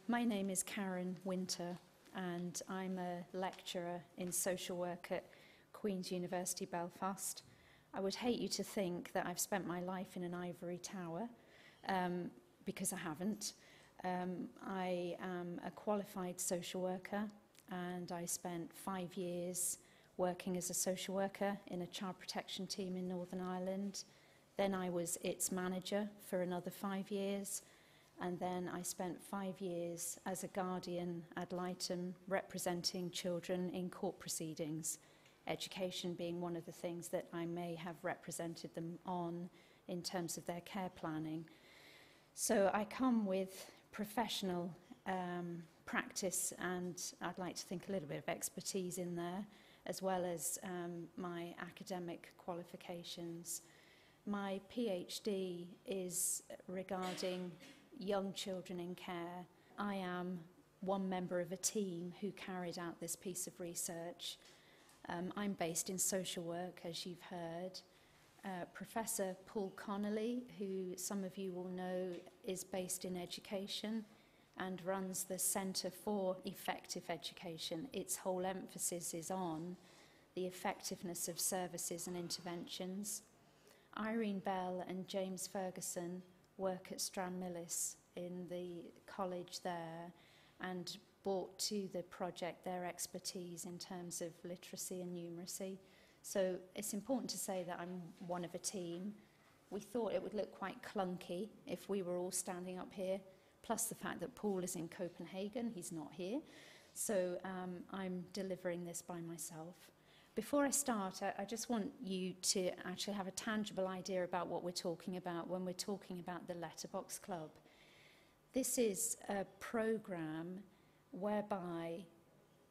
My name is Karen Winter, and I'm a lecturer in social work at Queen's University Belfast. I would hate you to think that I've spent my life in an ivory tower, because I haven't. I am a qualified social worker, and I spent 5 years working as a social worker in a child protection team in Northern Ireland. Then I was its manager for another 5 years, and then I spent 5 years as a guardian ad litem representing children in court proceedings, education being one of the things that I may have represented them on in terms of their care planning. So I come with professional practice, and I'd like to think a little bit of expertise in there, as well as my academic qualifications. My PhD is regarding young children in care. I am one member of a team who carried out this piece of research. I'm based in social work, as you've heard. Professor Paul Connolly, who some of you will know, is based in education and runs the Centre for Effective Education. Its whole emphasis is on the effectiveness of services and interventions. Irene Bell and James Ferguson work at Stranmillis in the college there and brought to the project their expertise in terms of literacy and numeracy. So it's important to say that I'm one of a team. We thought it would look quite clunky if we were all standing up here, plus the fact that Paul is in Copenhagen, he's not here. So I'm delivering this by myself. Before I start, I just want you to actually have a tangible idea about what we're talking about when we're talking about the Letterbox Club. This is a program whereby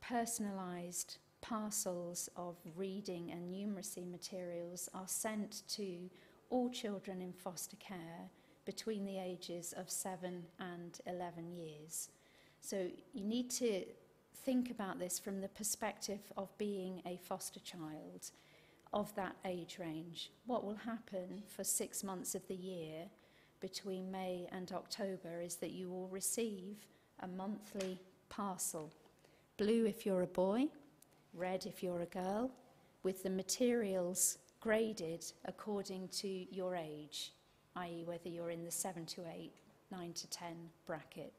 personalised parcels of reading and numeracy materials are sent to all children in foster care between the ages of 7 and 11 years. So you need to think about this from the perspective of being a foster child of that age range. What will happen for 6 months of the year between May and October is that you will receive a monthly parcel. Blue if you're a boy, red if you're a girl, with the materials graded according to your age, i.e. whether you're in the 7 to 8, 9 to 10 bracket.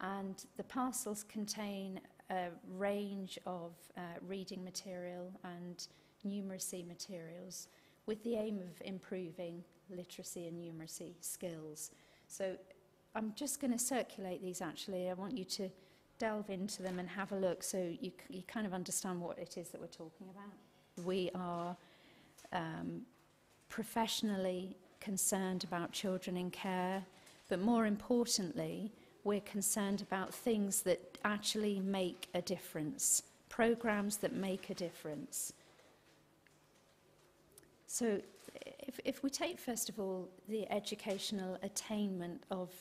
And the parcels contain a range of reading material and numeracy materials with the aim of improving literacy and numeracy skills. So I'm just going to circulate these actually. I want you to delve into them and have a look so you kind of understand what it is that we're talking about. We are professionally concerned about children in care, but more importantly, we're concerned about things that actually make a difference, programs that make a difference. So if we take, first of all, the educational attainment of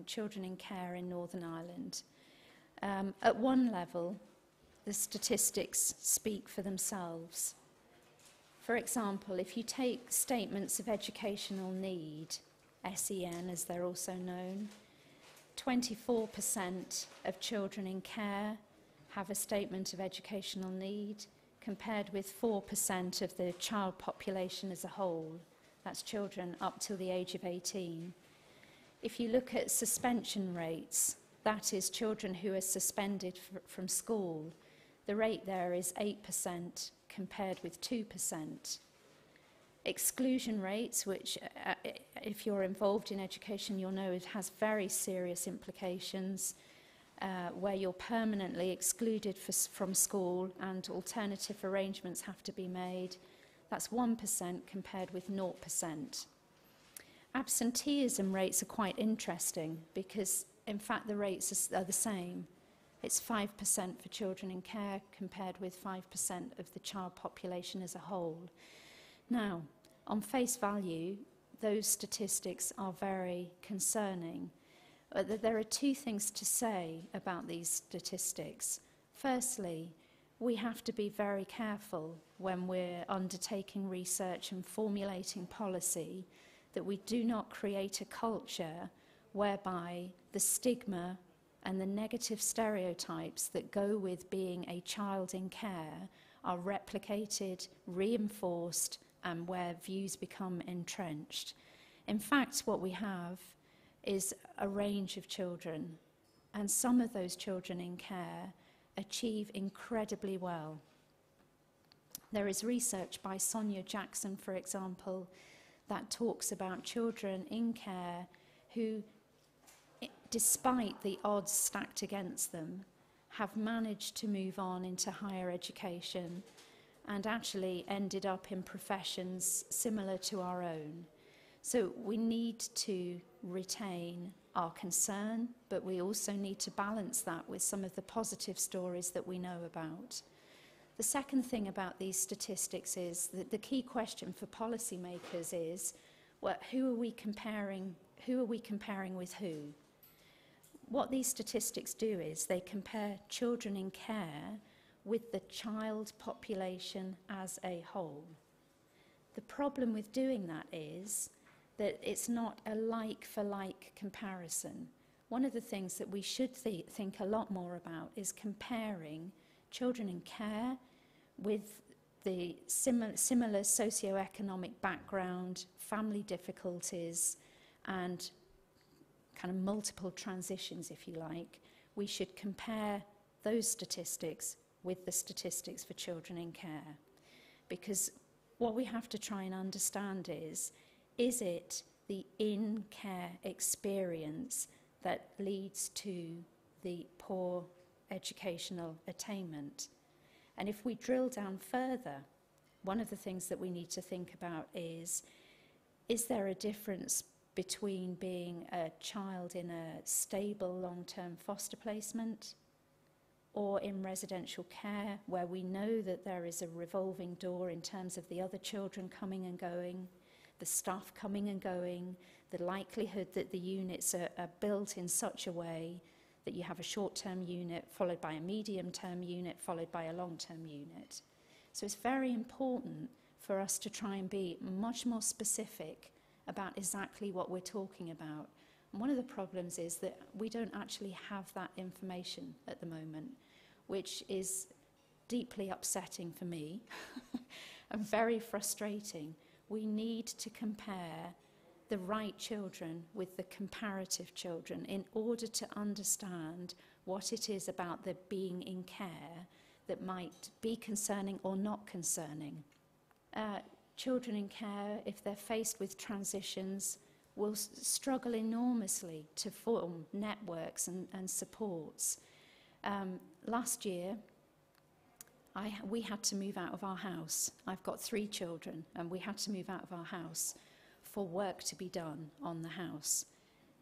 children in care in Northern Ireland, at one level, the statistics speak for themselves. For example, if you take statements of educational need, SEN as they're also known, 24% of children in care have a statement of educational need, compared with 4% of the child population as a whole. That's children up till the age of 18. If you look at suspension rates, that is children who are suspended from school, the rate there is 8% compared with 2%. Exclusion rates, which if you're involved in education, you'll know it has very serious implications, where you're permanently excluded from school and alternative arrangements have to be made. That's 1% compared with 0%. Absenteeism rates are quite interesting because, in fact, the rates are the same. It's 5% for children in care compared with 5% of the child population as a whole. Now, on face value, those statistics are very concerning. There are two things to say about these statistics. Firstly, we have to be very careful when we're undertaking research and formulating policy that we do not create a culture whereby the stigma and the negative stereotypes that go with being a child in care are replicated, reinforced, and where views become entrenched. In fact, what we have is a range of children, and some of those children in care achieve incredibly well. There is research by Sonia Jackson, for example, that talks about children in care who, despite the odds stacked against them, have managed to move on into higher education and actually ended up in professions similar to our own. So we need to retain our concern, but we also need to balance that with some of the positive stories that we know about. The second thing about these statistics is that the key question for policymakers is, well, who are we comparing with who? What these statistics do is they compare children in care with the child population as a whole. The problem with doing that is that it's not a like-for-like comparison. One of the things that we should think a lot more about is comparing children in care with the similar socioeconomic background, family difficulties, and kind of multiple transitions, if you like. We should compare those statistics with the statistics for children in care. Because what we have to try and understand is it the in-care experience that leads to the poor educational attainment? And if we drill down further, one of the things that we need to think about is there a difference between being a child in a stable long-term foster placement or in residential care, where we know that there is a revolving door in terms of the other children coming and going, the staff coming and going, the likelihood that the units are built in such a way that you have a short-term unit followed by a medium-term unit followed by a long-term unit. So it's very important for us to try and be much more specific about exactly what we're talking about. And one of the problems is that we don't actually have that information at the moment, which is deeply upsetting for me and very frustrating. We need to compare the right children with the comparative children in order to understand what it is about the being in care that might be concerning or not concerning. Children in care, if they're faced with transitions, will struggle enormously to form networks and supports. Last year, we had to move out of our house. I've got 3 children, and we had to move out of our house for work to be done on the house.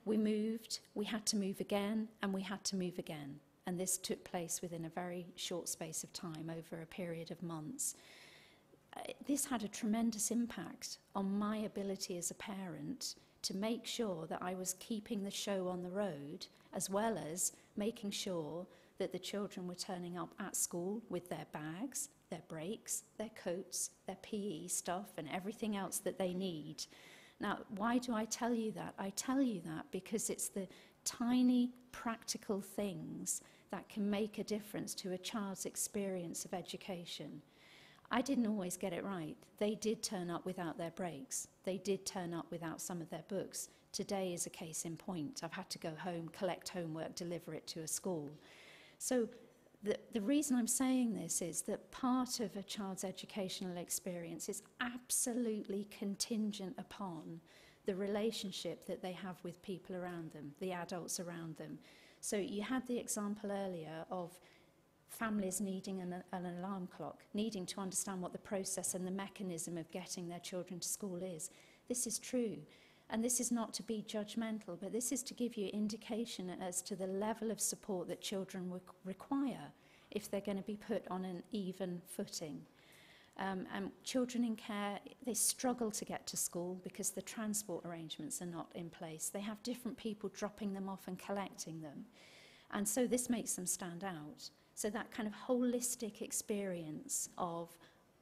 We moved, we had to move again, and we had to move again. And this took place within a very short space of time, over a period of months. This had a tremendous impact on my ability as a parent to make sure that I was keeping the show on the road, as well as making sure that the children were turning up at school with their bags, their breaks, their coats, their PE stuff, and everything else that they need. Now, why do I tell you that? I tell you that because it's the tiny practical things that can make a difference to a child's experience of education. I didn't always get it right. They did turn up without their breaks. They did turn up without some of their books. Today is a case in point. I've had to go home, collect homework, deliver it to a school. So the reason I'm saying this is that part of a child's educational experience is absolutely contingent upon the relationship that they have with people around them, the adults around them. So you had the example earlier of families needing an alarm clock, needing to understand what the process and the mechanism of getting their children to school is. This is true. And this is not to be judgmental, but this is to give you indication as to the level of support that children require if they're going to be put on an even footing. And children in care, they struggle to get to school because the transport arrangements are not in place. They have different people dropping them off and collecting them. And so this makes them stand out. So that kind of holistic experience of,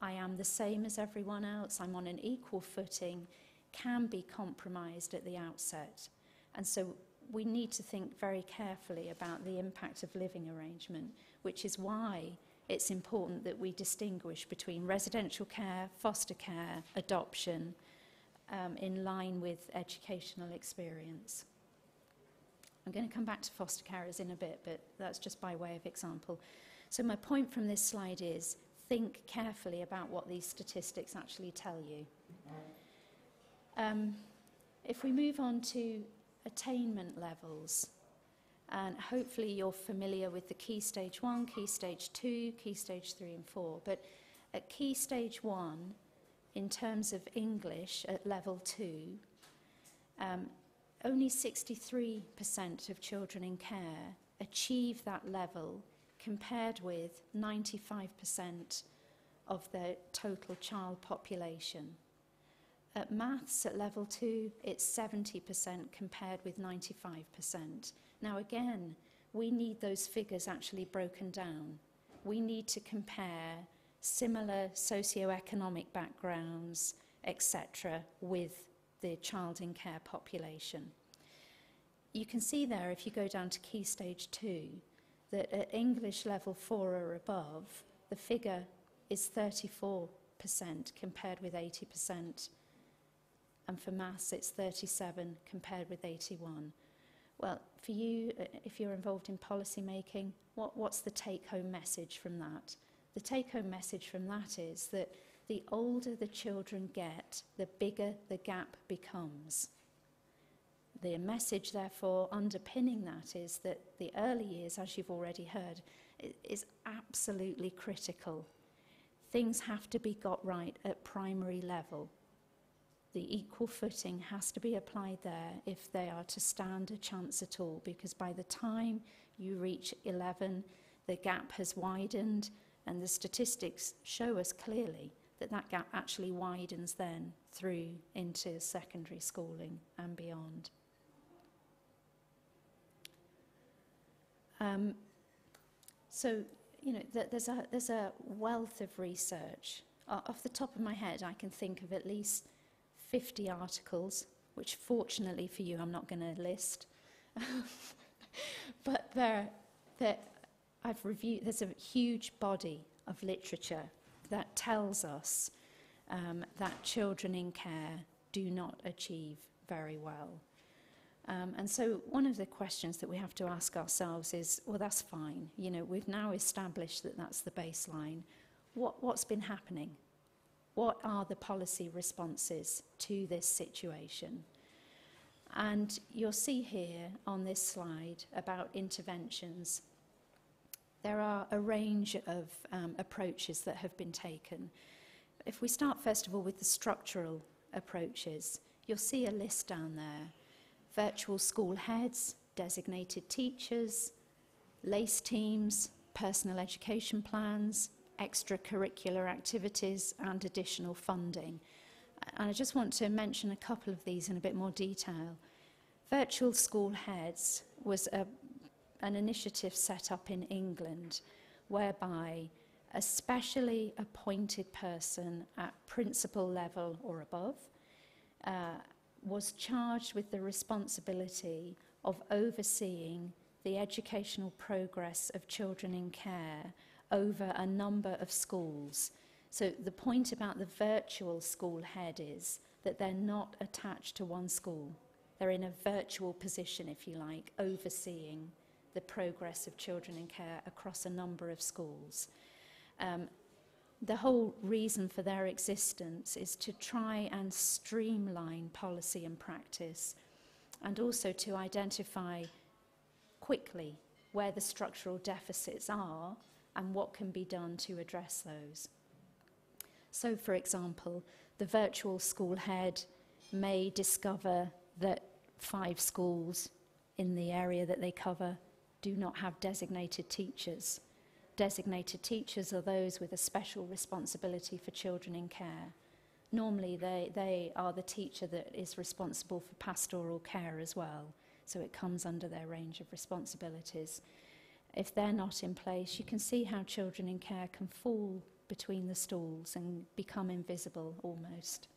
I am the same as everyone else, I'm on an equal footing, can be compromised at the outset. And so we need to think very carefully about the impact of living arrangement, which is why it's important that we distinguish between residential care, foster care, adoption, in line with educational experience. I'm going to come back to foster carers in a bit, but that's just by way of example. So my point from this slide is, think carefully about what these statistics actually tell you. If we move on to attainment levels, and hopefully you're familiar with the Key Stage 1, Key Stage 2, Key Stage 3 and 4, but at Key Stage 1, in terms of English at level 2, only 63% of children in care achieve that level, compared with 95% of the total child population. At maths at level 2, it's 70% compared with 95%. Now again, we need those figures actually broken down. We need to compare similar socioeconomic backgrounds, etc., with the child in care population. You can see there, if you go down to Key Stage 2, that at English level 4 or above, the figure is 34% compared with 80%. And for maths, it's 37 compared with 81. Well, for you, if you're involved in policy making, what's the take-home message from that? The take-home message from that is that the older the children get, the bigger the gap becomes. The message, therefore, underpinning that is that the early years, as you've already heard, is absolutely critical. Things have to be got right at primary level. The equal footing has to be applied there if they are to stand a chance at all, because by the time you reach 11, the gap has widened, and the statistics show us clearly that that gap actually widens then through into secondary schooling and beyond. So, you know, there's a wealth of research. Off the top of my head, I can think of at least 50 articles, which fortunately for you I'm not going to list. But I've reviewed, there's a huge body of literature that tells us that children in care do not achieve very well. And so one of the questions that we have to ask ourselves is, well, that's fine. You know, we've now established that that's the baseline. What's been happening? What are the policy responses to this situation? And you'll see here on this slide about interventions. There are a range of approaches that have been taken. If we start first of all with the structural approaches, you'll see a list down there. Virtual school heads, designated teachers, LACE teams, personal education plans, extracurricular activities and additional funding. And I just want to mention a couple of these in a bit more detail. Virtual school heads was an initiative set up in England whereby a specially appointed person at principal level or above was charged with the responsibility of overseeing the educational progress of children in care over a number of schools. So the point about the virtual school head is that they're not attached to one school. They're in a virtual position, if you like, overseeing the progress of children in care across a number of schools. The whole reason for their existence is to try and streamline policy and practice, and also to identify quickly where the structural deficits are and what can be done to address those. So, for example, the virtual school head may discover that 5 schools in the area that they cover do not have designated teachers. Designated teachers are those with a special responsibility for children in care. Normally they are the teacher that is responsible for pastoral care as well, so it comes under their range of responsibilities. If they're not in place, you can see how children in care can fall between the stools and become invisible almost.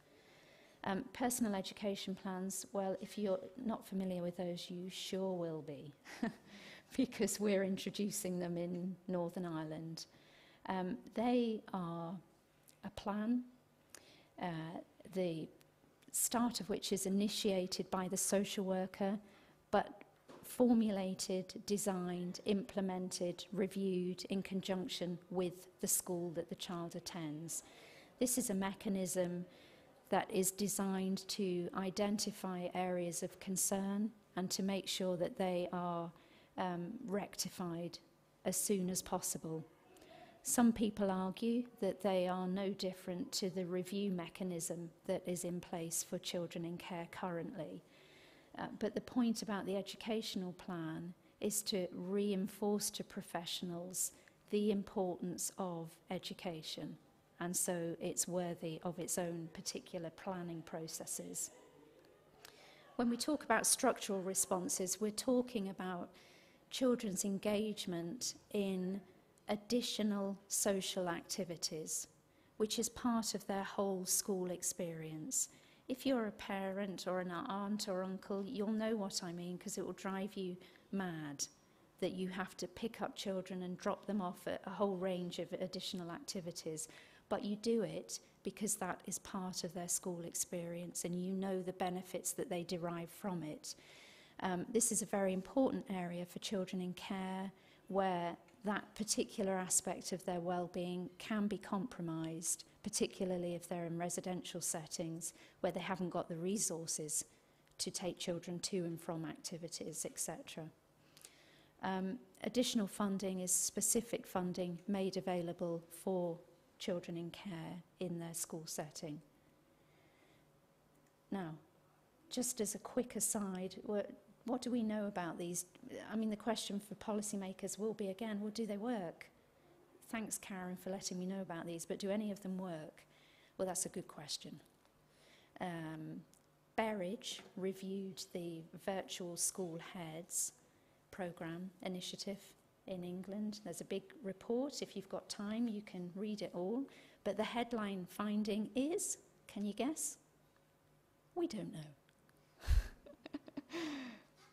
Personal education plans, well, if you're not familiar with those, you sure will be, because we're introducing them in Northern Ireland. They are a plan, the start of which is initiated by the social worker, but formulated, designed, implemented, reviewed in conjunction with the school that the child attends. This is a mechanism that is designed to identify areas of concern and to make sure that they are rectified as soon as possible. Some people argue that they are no different to the review mechanism that is in place for children in care currently. But the point about the educational plan is to reinforce to professionals the importance of education. And so it's worthy of its own particular planning processes. When we talk about structural responses, we're talking about children's engagement in additional social activities, which is part of their whole school experience. If you're a parent or an aunt or uncle, you'll know what I mean, because it will drive you mad that you have to pick up children and drop them off at a whole range of additional activities. But you do it because that is part of their school experience and you know the benefits that they derive from it. This is a very important area for children in care where that particular aspect of their well-being can be compromised, particularly if they're in residential settings where they haven't got the resources to take children to and from activities, etc. Additional funding is specific funding made available for children in care in their school setting. Now, just as a quick aside, what do we know about these? I mean, the question for policymakers will be again, well, do they work? Thanks, Karen, for letting me know about these, but do any of them work? Well, that's a good question. Berridge reviewed the virtual school heads programme initiative in England. There's a big report. If you've got time, you can read it all. But the headline finding is, can you guess? We don't know.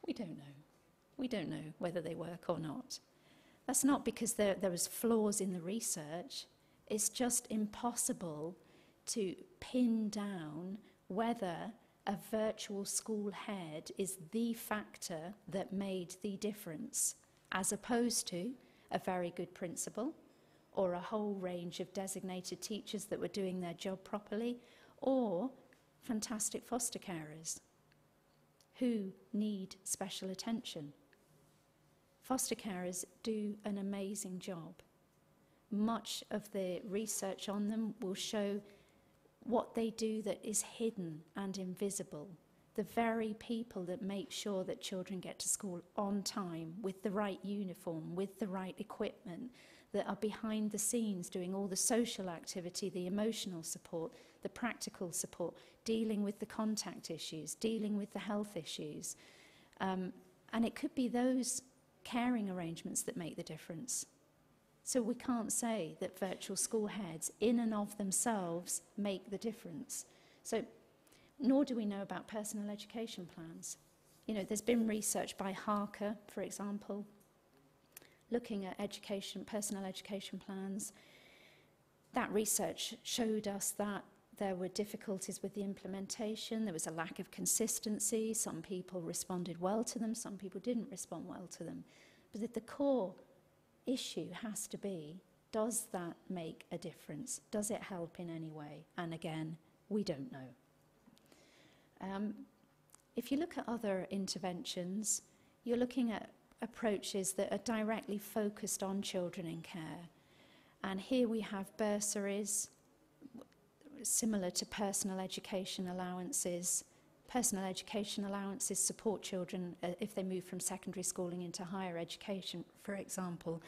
We don't know. We don't know whether they work or not. That's not because there was flaws in the research. It's just impossible to pin down whether a virtual school head is the factor that made the difference, as opposed to a very good principal or a whole range of designated teachers that were doing their job properly, or fantastic foster carers who need special attention. Foster carers do an amazing job. Much of the research on them will show what they do that is hidden and invisible. The very people that make sure that children get to school on time, with the right uniform, with the right equipment, that are behind the scenes doing all the social activity, the emotional support, the practical support, dealing with the contact issues, dealing with the health issues. And it could be those caring arrangements that make the difference. So we can't say that virtual school heads in and of themselves make the difference. So, nor do we know about personal education plans. You know, there's been research by Harker, for example, looking at personal education plans. That research showed us that there were difficulties with the implementation, there was a lack of consistency, some people responded well to them, some people didn't respond well to them. But the core issue has to be, does that make a difference? Does it help in any way? And again, we don't know. If you look at other interventions, you're looking at approaches that are directly focused on children in care. And here we have bursaries, similar to personal education allowances. Personal education allowances support children if they move from secondary schooling into higher education, for example.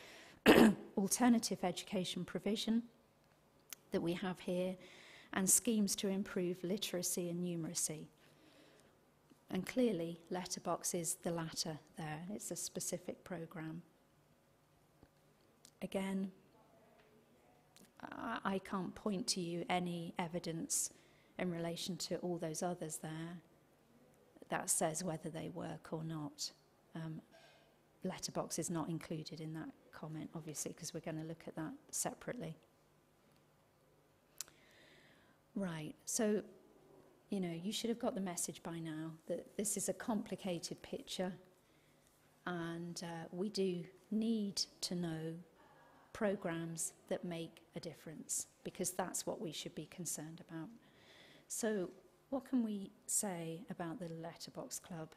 Alternative education provision that we have here, and schemes to improve literacy and numeracy. And clearly, Letterbox is the latter there. It's a specific programme. Again, I can't point to you any evidence in relation to all those others there, that says whether they work or not. Letterbox is not included in that comment, obviously, because we're going to look at that separately. Right, so, you know, you should have got the message by now that this is a complicated picture, and we do need to know programs that make a difference, because that's what we should be concerned about. So what can we say about the Letterbox Club?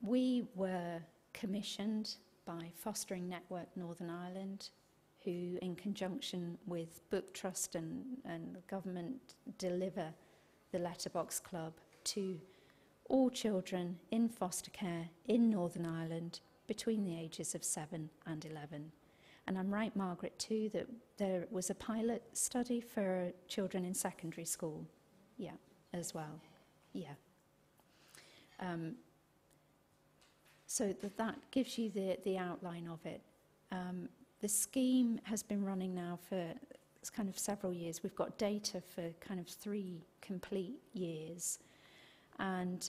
We were commissioned by Fostering Network Northern Ireland, who in conjunction with Book Trust and the government deliver the Letterbox Club to all children in foster care in Northern Ireland between the ages of 7 and 11. And I'm right, Margaret, too, that there was a pilot study for children in secondary school, yeah, as well, yeah. So that gives you the outline of it. The scheme has been running now for kind of several years. We've got data for kind of 3 complete years. And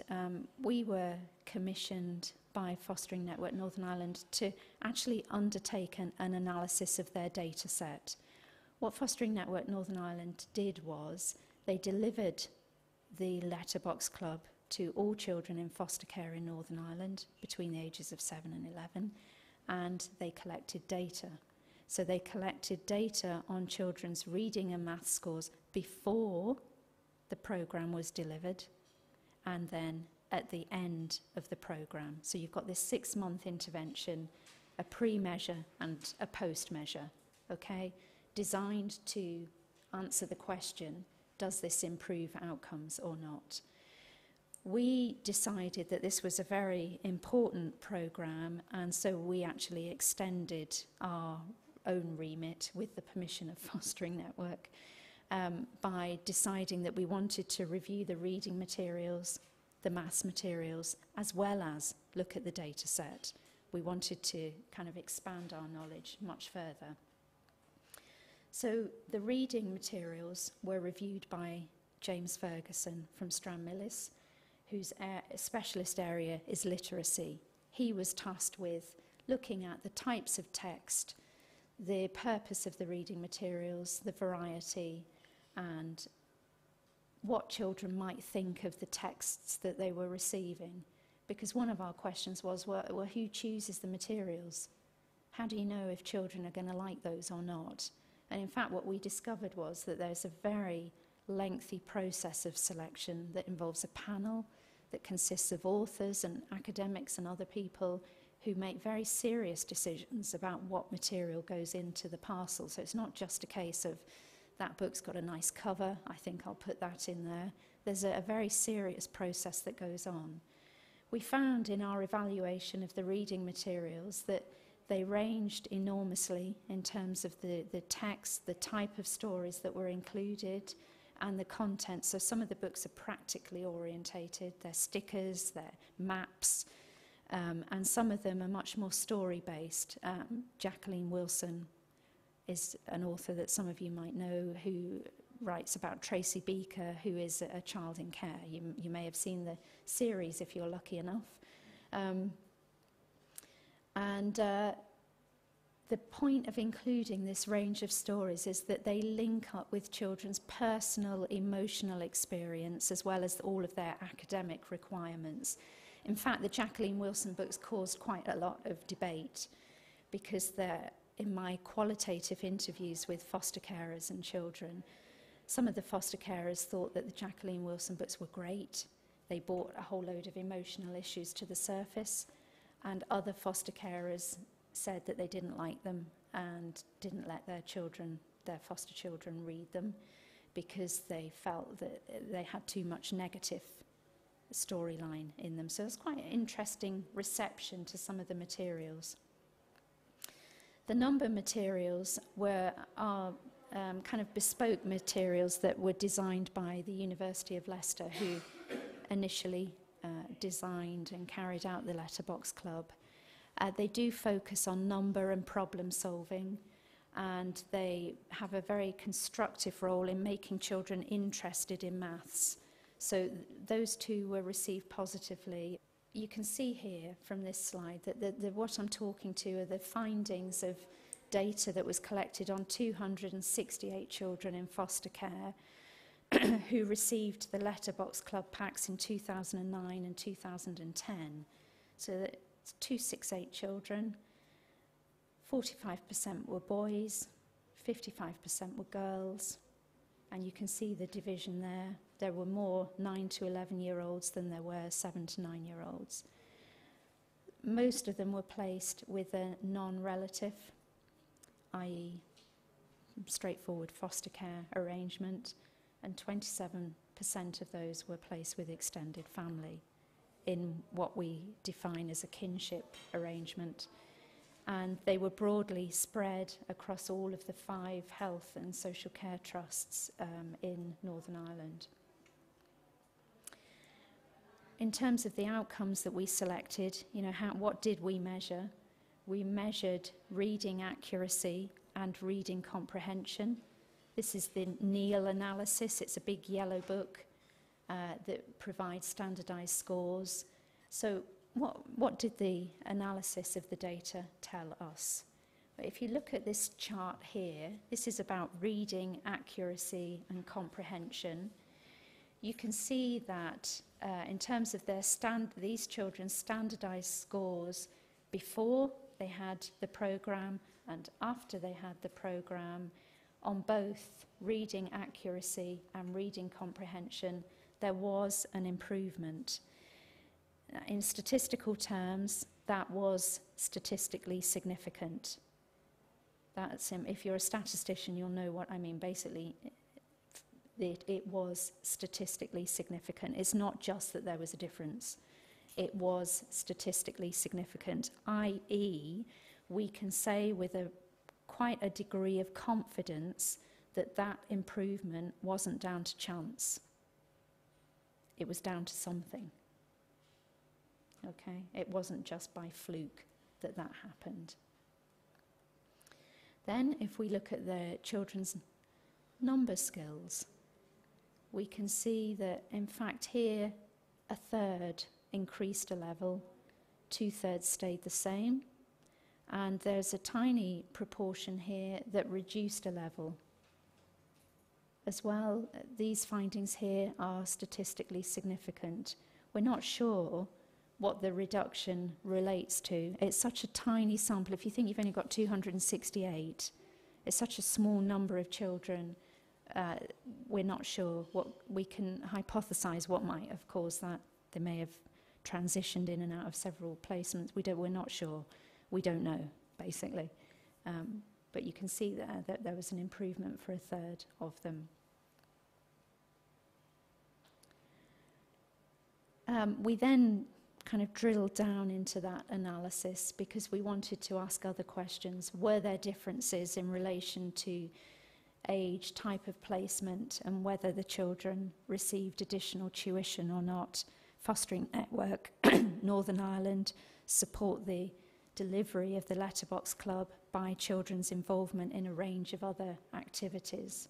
we were commissioned by Fostering Network Northern Ireland to actually undertake an analysis of their data set. What Fostering Network Northern Ireland did was they delivered the Letterbox Club to all children in foster care in Northern Ireland between the ages of 7 and 11, and they collected data. So they collected data on children's reading and maths scores before the programme was delivered, and then at the end of the programme. So you've got this 6-month intervention, a pre-measure and a post-measure, okay, designed to answer the question, does this improve outcomes or not? We decided that this was a very important programme, and so we actually extended our own remit with the permission of Fostering Network by deciding that we wanted to review the reading materials, the maths materials, as well as look at the data set. We wanted to kind of expand our knowledge much further. So the reading materials were reviewed by James Ferguson from Stranmillis, whose specialist area is literacy. He was tasked with looking at the types of text, the purpose of the reading materials, the variety, and what children might think of the texts that they were receiving. Because one of our questions was, well, who chooses the materials? How do you know if children are going to like those or not? And in fact, what we discovered was that there's a very lengthy process of selection that involves a panel that consists of authors and academics and other people who make very serious decisions about what material goes into the parcel. So it's not just a case of that book's got a nice cover, I think I'll put that in there. There's a very serious process that goes on. We found in our evaluation of the reading materials that they ranged enormously in terms of the text, the type of stories that were included, and the content. So some of the books are practically orientated, they're stickers, they're maps, and some of them are much more story-based. Jacqueline Wilson is an author that some of you might know who writes about Tracy Beaker, who is a child in care. You may have seen the series if you're lucky enough. The point of including this range of stories is that they link up with children's personal, emotional experience as well as all of their academic requirements. In fact, the Jacqueline Wilson books caused quite a lot of debate because in my qualitative interviews with foster carers and children, some of the foster carers thought that the Jacqueline Wilson books were great. They brought a whole load of emotional issues to the surface, and other foster carers said that they didn't like them and didn't let their foster children read them because they felt that they had too much negative storyline in them. So it's quite an interesting reception to some of the materials. The number materials are kind of bespoke materials that were designed by the University of Leicester, who initially designed and carried out the Letterbox Club. They do focus on number and problem solving, and they have a very constructive role in making children interested in maths. So those two were received positively. You can see here from this slide that what I'm talking to are the findings of data that was collected on 268 children in foster care who received the Letterbox Club packs in 2009 and 2010. So that's 268 children. 45% were boys, 55% were girls, and you can see the division there. There were more 9 to 11-year-olds than there were 7 to 9-year-olds. Most of them were placed with a non-relative, i.e. straightforward foster care arrangement, and 27% of those were placed with extended family in what we define as a kinship arrangement. And they were broadly spread across all of the 5 health and social care trusts in Northern Ireland. In terms of the outcomes that we selected, what did we measure? We measured reading accuracy and reading comprehension. This is the Neil analysis. It's a big yellow book that provides standardized scores. So what did the analysis of the data tell us? If you look at this chart here, this is about reading accuracy and comprehension. You can see that in terms of these children's standardized scores before they had the program and after they had the program, on both reading accuracy and reading comprehension, there was an improvement. In statistical terms, that was statistically significant. If you're a statistician, you'll know what I mean. Basically, it was statistically significant. It's not just that there was a difference. It was statistically significant, i.e., we can say with quite a degree of confidence that improvement wasn't down to chance. It was down to something. Okay? It wasn't just by fluke that happened. Then, if we look at the children's number skills, we can see that, in fact, here, 1/3 increased a level, 2/3 stayed the same, and there's a tiny proportion here that reduced a level. As well, these findings here are statistically significant. We're not sure what the reduction relates to. It's such a tiny sample. If you think you've only got 268, it's such a small number of children, we're not sure. We can hypothesize what might have caused that. They may have transitioned in and out of several placements. We're not sure. We don't know, basically. But you can see there that there was an improvement for 1/3 of them. We then kind of drilled down into that analysis because we wanted to ask other questions. Were there differences in relation to age, type of placement, and whether the children received additional tuition or not? Fostering Network Northern Ireland support the delivery of the Letterbox Club by children's involvement in a range of other activities.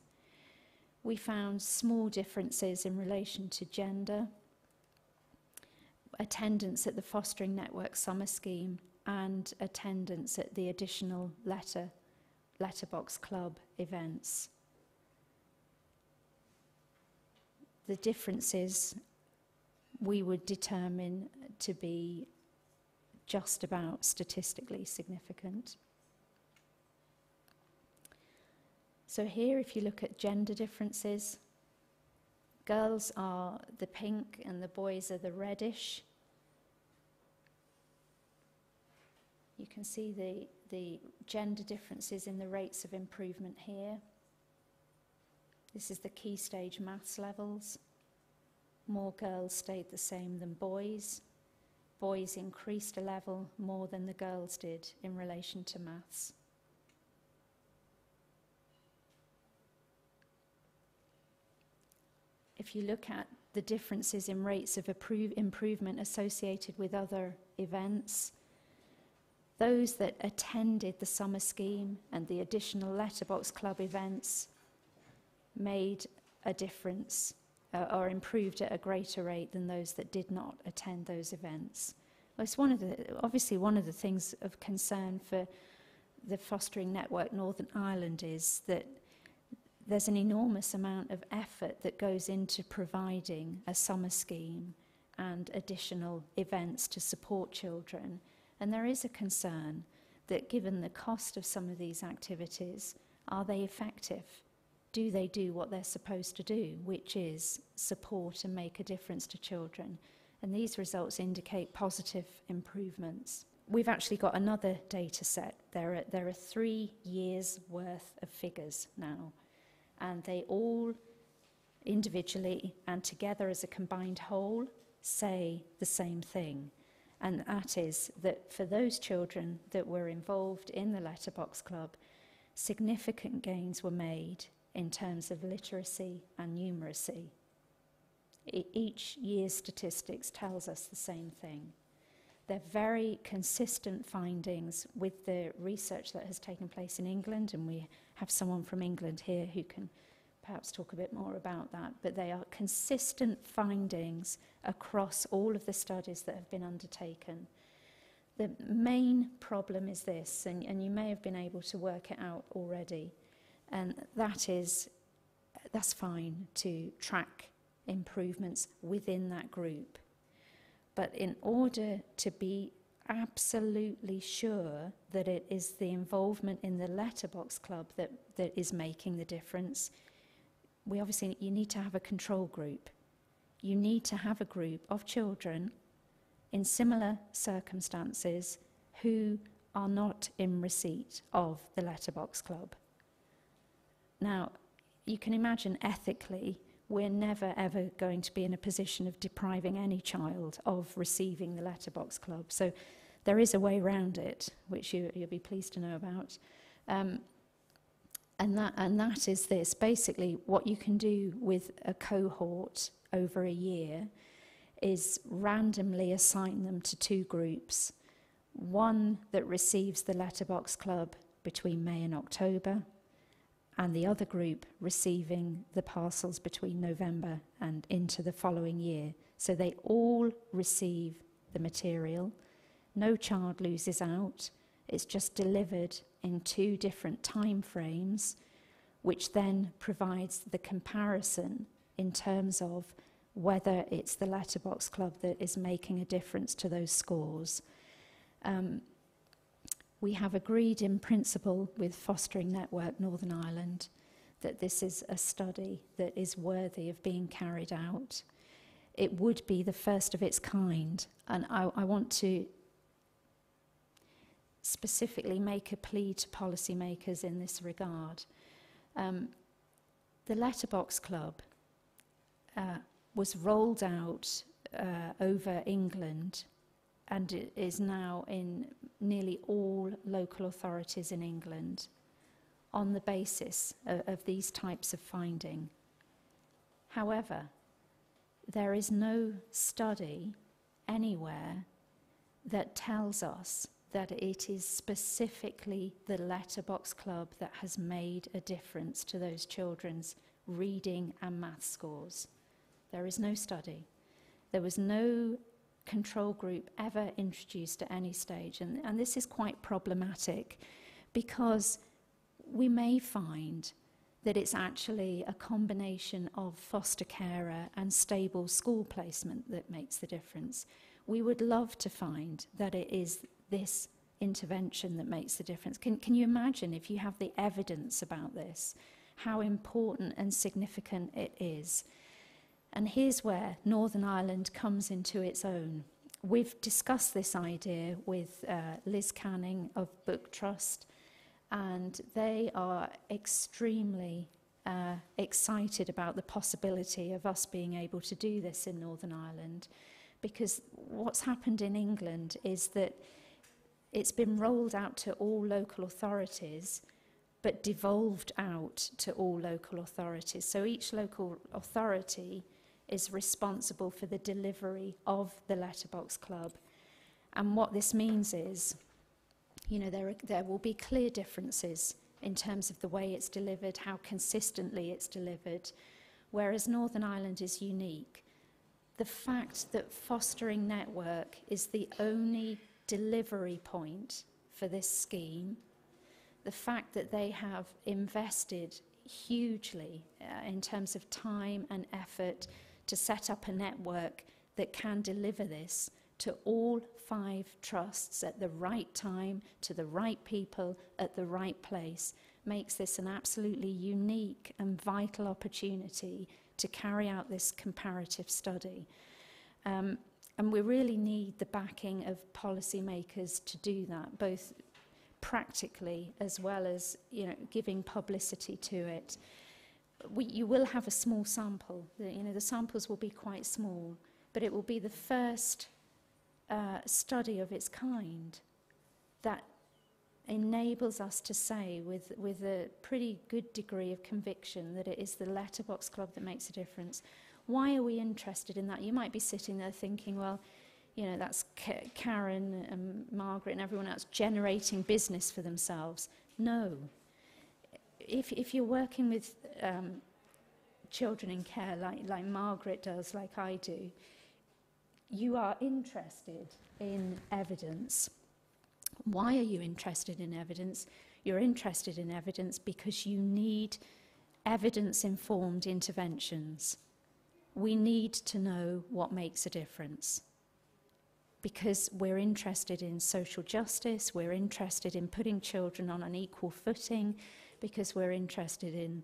We found small differences in relation to gender, attendance at the Fostering Network Summer Scheme, and attendance at the additional Letterbox Club events. The differences we would determine to be just about statistically significant. So here, if you look at gender differences, girls are the pink and the boys are the reddish. You can see the gender differences in the rates of improvement here. This is the key stage maths levels. More girls stayed the same than boys. Boys increased a level more than the girls did in relation to maths. If you look at the differences in rates of improvement associated with other events, those that attended the summer scheme and the additional Letterbox Club events made a difference or improved at a greater rate than those that did not attend those events. Well, it's obviously one of the things of concern for the Fostering Network Northern Ireland is that there's an enormous amount of effort that goes into providing a summer scheme and additional events to support children. And there is a concern that given the cost of some of these activities, are they effective? Do they do what they're supposed to do, which is support and make a difference to children? And these results indicate positive improvements. We've actually got another data set. There are 3 years' worth of figures now, and they all individually and together as a combined whole say the same thing. And that is that for those children that were involved in the Letterbox Club, significant gains were made in terms of literacy and numeracy. Each year's statistics tells us the same thing. They're very consistent findings with the research that has taken place in England, and we have someone from England here who can perhaps talk a bit more about that, but they are consistent findings across all of the studies that have been undertaken. The main problem is this, and you may have been able to work it out already, and that's fine to track improvements within that group. But in order to be absolutely sure that it is the involvement in the Letterbox Club that is making the difference, you need to have a control group. You need to have a group of children in similar circumstances who are not in receipt of the Letterbox Club. Now, you can imagine ethically, we're never ever going to be in a position of depriving any child of receiving the Letterbox Club. So there is a way around it, which you'll be pleased to know about. And that is this. Basically, what you can do with a cohort over a year is randomly assign them to 2 groups. One that receives the Letterbox Club between May and October, and the other group receiving the parcels between November and into the following year. So they all receive the material. No child loses out. It's just delivered in 2 different time frames, which then provides the comparison in terms of whether it's the Letterbox Club that is making a difference to those scores. We have agreed in principle with Fostering Network Northern Ireland that this is a study that is worthy of being carried out. It would be the first of its kind, and I want to specifically make a plea to policymakers in this regard. The Letterbox Club was rolled out over England, and it is now in nearly all local authorities in England on the basis of these types of finding. However, there is no study anywhere that tells us that it is specifically the Letterbox Club that has made a difference to those children's reading and math scores. There is no study. There was no control group ever introduced at any stage, and this is quite problematic because we may find that it's actually a combination of foster carer and stable school placement that makes the difference. We would love to find that it is this intervention that makes the difference. Can you imagine, if you have the evidence about this, how important and significant it is? And here's where Northern Ireland comes into its own. We've discussed this idea with Liz Canning of Book Trust, and they are extremely excited about the possibility of us being able to do this in Northern Ireland, because what's happened in England is that it's been rolled out to all local authorities, but devolved out to all local authorities. So each local authority is responsible for the delivery of the Letterbox Club. And what this means is there will be clear differences in terms of the way it's delivered, how consistently it's delivered, whereas Northern Ireland is unique. The fact that Fostering Network is the only delivery point for this scheme, the fact that they have invested hugely in terms of time and effort to set up a network that can deliver this to all 5 trusts at the right time, to the right people, at the right place, makes this an absolutely unique and vital opportunity to carry out this comparative study. And we really need the backing of policymakers to do that, both practically as well as giving publicity to it. You will have a small sample. The samples will be quite small, but it will be the first study of its kind that enables us to say with a pretty good degree of conviction that it is the Letterbox Club that makes a difference. Why are we interested in that? You might be sitting there thinking, well, that's Karen and Margaret and everyone else generating business for themselves. No. If you're working with children in care like Margaret does, like I do, you are interested in evidence. Why are you interested in evidence? You're interested in evidence because you need evidence-informed interventions. We need to know what makes a difference, because we're interested in social justice, we're interested in putting children on an equal footing, because we're interested in,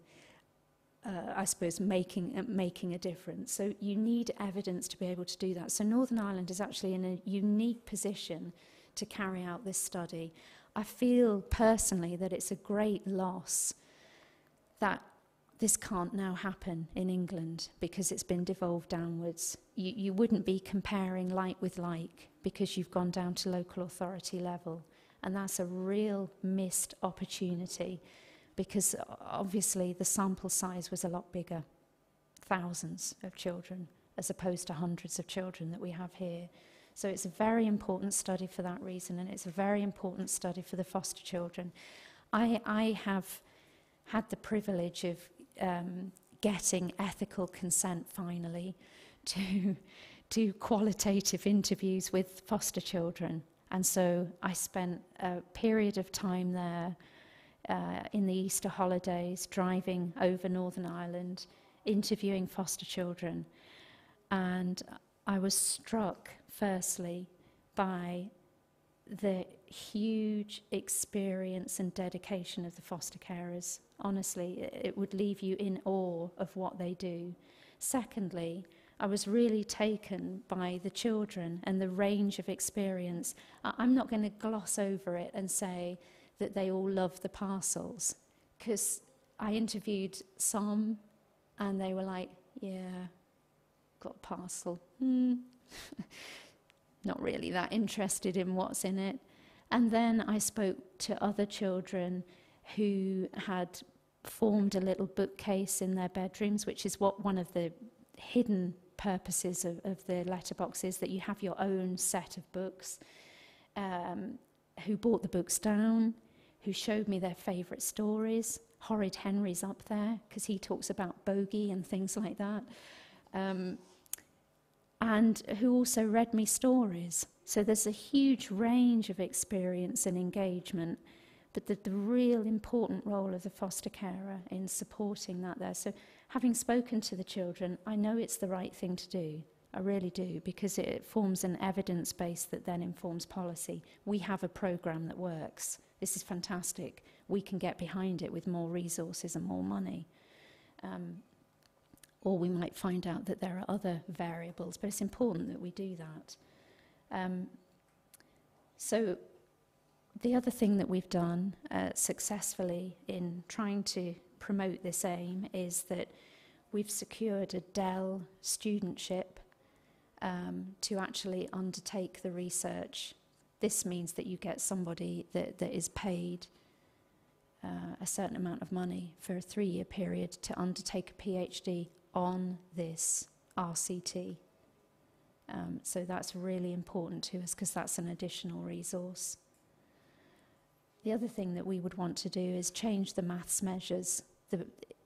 making a difference. So you need evidence to be able to do that. So Northern Ireland is actually in a unique position to carry out this study. I feel personally that it's a great loss that this can't now happen in England because it's been devolved downwards. You wouldn't be comparing like with like because you've gone down to local authority level. And that's a real missed opportunity because obviously the sample size was a lot bigger, thousands of children, as opposed to hundreds of children that we have here. So it's a very important study for that reason, and it's a very important study for the foster children. I have had the privilege of getting ethical consent finally to do qualitative interviews with foster children. And so I spent a period of time there in the Easter holidays, driving over Northern Ireland, interviewing foster children. And I was struck, firstly, by the huge experience and dedication of the foster carers. Honestly, it would leave you in awe of what they do. Secondly, I was really taken by the children and the range of experience. I'm not going to gloss over it and say that they all love the parcels, because I interviewed some and they were like, yeah, got a parcel. Not really that interested in what's in it. And then I spoke to other children who had formed a little bookcase in their bedrooms, which is what one of the hidden purposes of the letterbox is, that you have your own set of books, who brought the books down, who showed me their favourite stories. Horrid Henry's up there because he talks about bogey and things like that. And who also read me stories. So there's a huge range of experience and engagement, but the real important role of the foster carer in supporting that there. So having spoken to the children, I know it's the right thing to do. I really do, because it forms an evidence base that then informs policy. We have a programme that works. This is fantastic. We can get behind it with more resources and more money. Or we might find out that there are other variables, but it's important that we do that. So the other thing that we've done successfully in trying to promote this aim is that we've secured a Dell studentship to actually undertake the research. This means that you get somebody that is paid a certain amount of money for a 3-year period to undertake a PhD on this RCT. So that's really important to us because that's an additional resource. The other thing that we would want to do is change the maths measures.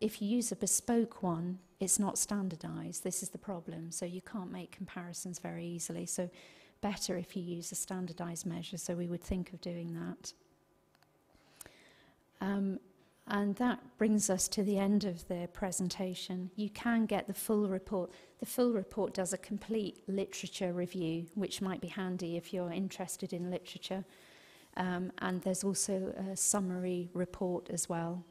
If you use a bespoke one, it's not standardised. This is the problem. So you can't make comparisons very easily. So better if you use a standardised measure. So we would think of doing that. And that brings us to the end of the presentation. You can get the full report. The full report does a complete literature review, which might be handy if you're interested in literature. And there's also a summary report as well.